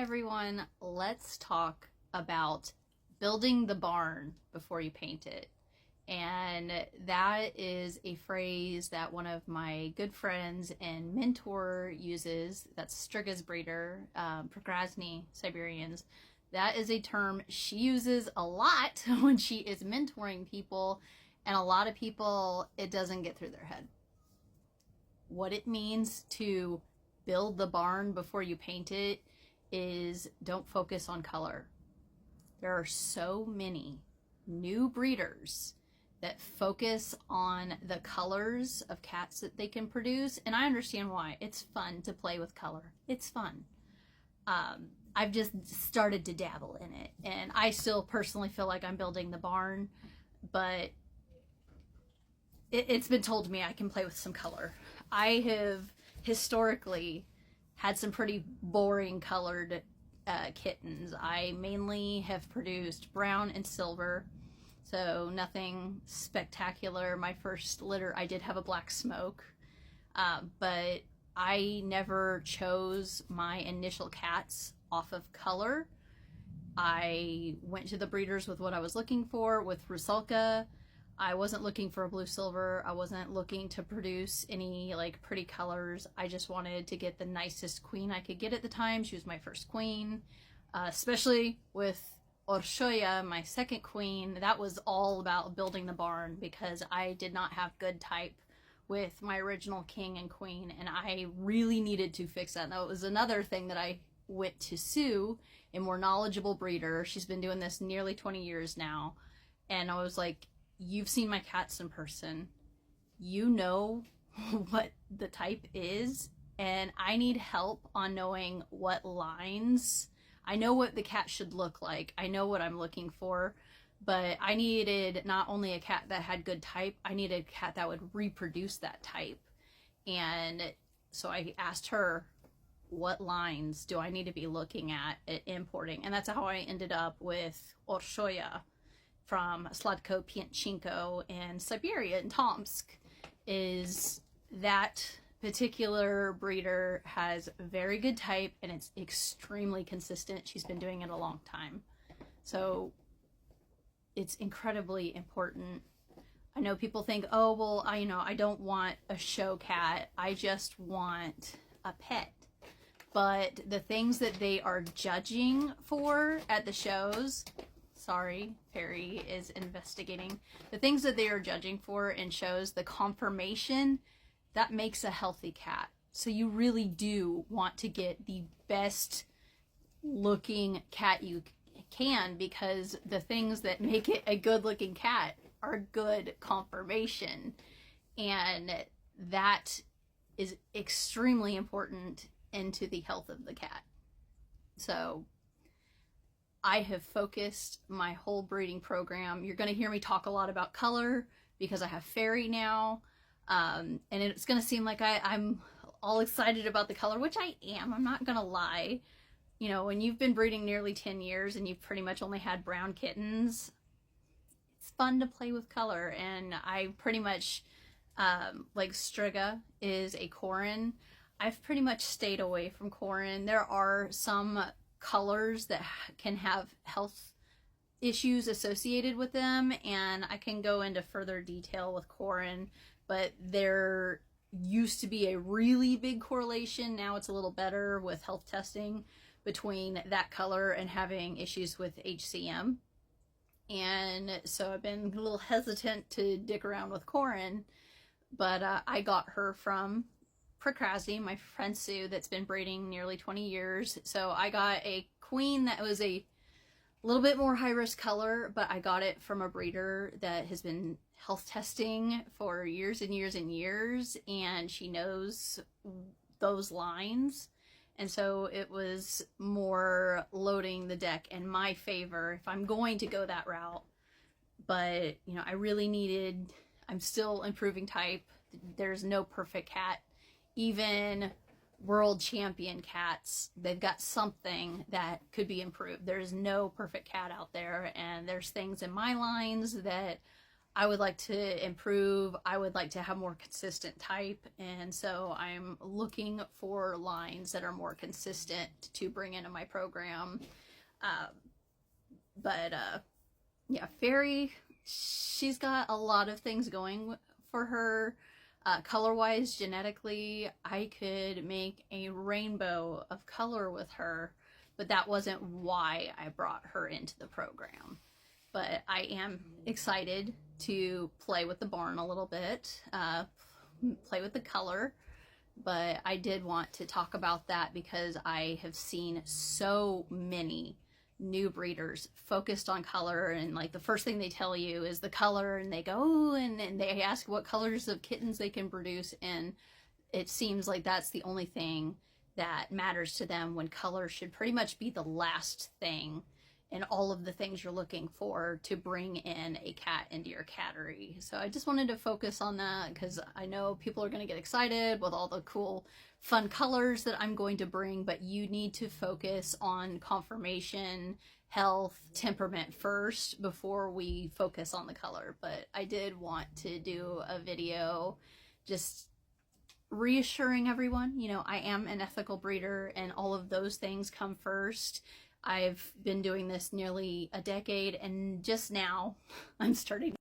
Everyone, let's talk about building the barn before you paint it. And that is a phrase that one of my good friends and mentor uses. That's Striga's breeder, Prokrasny Siberians. That is a term she uses a lot when she is mentoring people, and a lot of people, it doesn't get through their head. What it means to build the barn before you paint it is don't focus on color. There are so many new breeders that focus on the colors of cats that they can produce, and I understand why. It's fun to play with color. It's fun. I've just started to dabble in it, and I still personally feel like I'm building the barn, but it's been told to me I can play with some color. I have historically had some pretty boring colored kittens. I mainly have produced brown and silver, so nothing spectacular. My first litter, I did have a black smoke, but I never chose my initial cats off of color. I went to the breeders with what I was looking for. With Rusalka, I wasn't looking for a blue silver. I wasn't looking to produce any like pretty colors. I just wanted to get the nicest queen I could get at the time. She was my first queen, especially with Orshoya, my second queen. That was all about building the barn because I did not have good type with my original king and queen, and I really needed to fix that. That was another thing that I went to Sue, a more knowledgeable breeder. She's been doing this nearly 20 years now, and I was like, you've seen my cats in person. You know what the type is, and I need help on knowing what lines. I know what the cat should look like. I know what I'm looking for, but I needed not only a cat that had good type, I needed a cat that would reproduce that type. And so I asked her, what lines do I need to be looking at importing? And that's how I ended up with Orshoya from Sladko Piatchenko in Siberia, in Tomsk. Is that particular breeder has very good type, and it's extremely consistent. She's been doing it a long time. So it's incredibly important. I know people think, oh, well, I don't want a show cat. I just want a pet. But the things that they are judging for at the shows, sorry, Perry is investigating. The things that they are judging for in shows, the conformation, that makes a healthy cat. So you really do want to get the best looking cat you can, because the things that make it a good looking cat are good conformation. And that is extremely important into the health of the cat. So I have focused my whole breeding program. You're going to hear me talk a lot about color because I have Fairy now. And it's going to seem like I'm all excited about the color, which I am. I'm not going to lie. You know, when you've been breeding nearly 10 years and you've pretty much only had brown kittens, it's fun to play with color. And I pretty much, like Striga is a Corin. I've pretty much stayed away from Corin. There are some colors that can have health issues associated with them, and I can go into further detail with Corin, but there used to be a really big correlation. Now it's a little better with health testing between that color and having issues with HCM. And so I've been a little hesitant to dick around with Corin, but I got her from Prokrasny, my friend Sue, that's been breeding nearly 20 years. So I got a queen that was a little bit more high risk color, but I got it from a breeder that has been health testing for years and years and years, and she knows those lines. And so it was more loading the deck in my favor if I'm going to go that route. But, I really needed, I'm still improving type. There's no perfect cat. Even world champion cats, they've got something that could be improved. There's no perfect cat out there, and there's things in my lines that I would like to improve. I would like to have more consistent type, and so I'm looking for lines that are more consistent to bring into my program. Uh, but yeah, Fairy, she's got a lot of things going for her. Color-wise, genetically, I could make a rainbow of color with her, but that wasn't why I brought her into the program. But I am excited to play with the barn a little bit, play with the color. But I did want to talk about that because I have seen so many new breeders focused on color, and like the first thing they tell you is the color, and they go, oh, and they ask what colors of kittens they can produce, and it seems like that's the only thing that matters to them, when color should pretty much be the last thing in all of the things you're looking for to bring in a cat into your cattery. So I just wanted to focus on that because I know people are going to get excited with all the cool fun colors that I'm going to bring, but you need to focus on conformation, health, temperament first before we focus on the color. But I did want to do a video just reassuring everyone, you know, I am an ethical breeder and all of those things come first. I've been doing this nearly a decade, and just now I'm starting